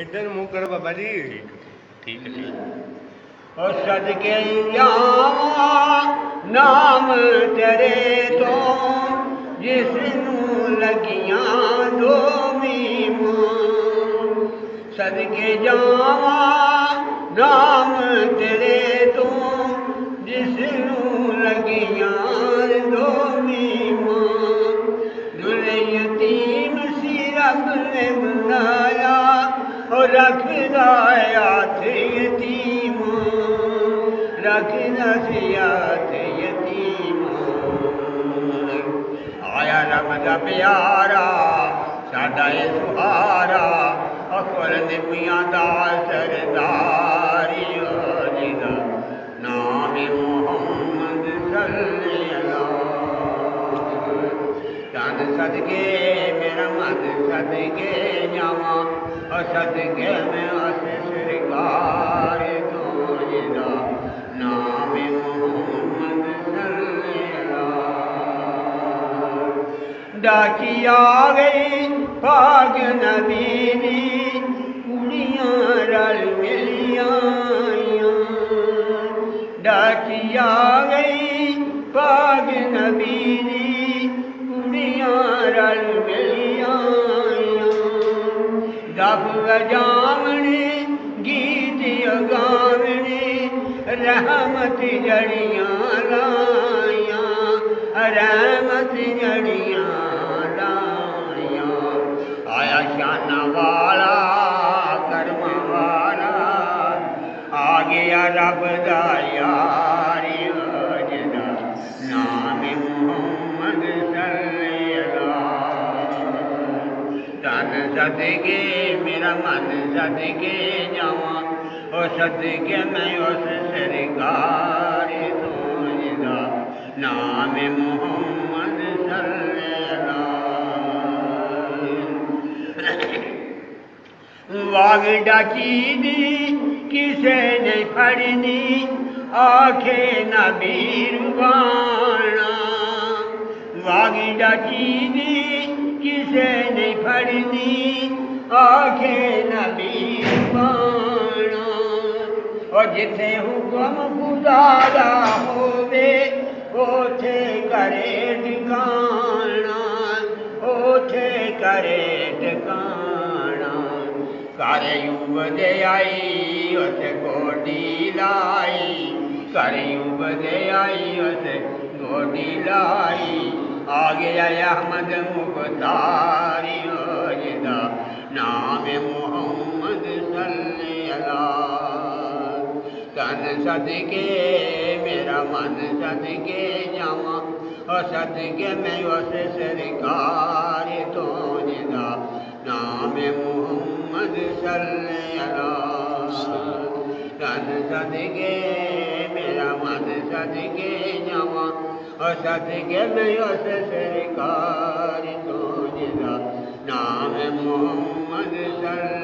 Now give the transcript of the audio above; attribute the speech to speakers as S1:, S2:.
S1: ادھر منہ کرو بابا جی.
S2: ٹھیک ہے ٹھیک.
S3: اور صدقے جاواں نام تیرے تو جس نوں لگیاں دو میماں. صدقے جاواں نام تیرے تو جس نوں لگیاں دو میماں. دل یتیم سی رب نے بنایا اور رکھدا ہاتھ یتیم. رکھدا سی ہاتھ یتیم. آیا رب دا پیارا ساڈا اے سہارا اکبر نبیاں دا سردار جدا نام محمد صلی اللہ. چند صدقے میرا من صدقے جاواں اور صدقے میں اس سرکار تو جدا نام محمد صلی اللہ. ڈاکی آ گئی پاک نبی دی کڑیاں رل ملیاں. ڈاکی آ گئی پاک نبی دی کڑیاں رل ملیاں. دف وجاونے گیت گاونے رحمت جڑیاں لائیاں. رحمت جڑیاں لائیاں. آیا شان والا کرم والا آ گیا رب دا یار جدا نام محمد صلی اللہ. تن صدقے میرا من صدقے جاواں اور صدقے میں اس سرکار تو جدا نام محمد صلی اللہ. واگ ڈاکی دی کسے نہیں پھڑنی آکھے نبی ربانا. واگ ڈاکی دی کسے نہیں پھڑنی آکھے نبی ربانا. اور جتھے حکم خدا دا ہووے اوتھے کرے ٹھکانا. اوتھے کرے ٹھکانا. کر یوب دے آئی اس گوڈی لائی. کر یوب دے آئی اس گوڈی لائی. آ گیا احمد مختار جدا نام محمد صلی اللہ. تن صدقے میرا من صدقے جاواں اور صدقے میں اس سرکار تو جدا نام محمد صلی اللہ. تن صدقے میرا من صدقے جاواں اور صدقے میں اس سرکار تو جدا نام محمد صلی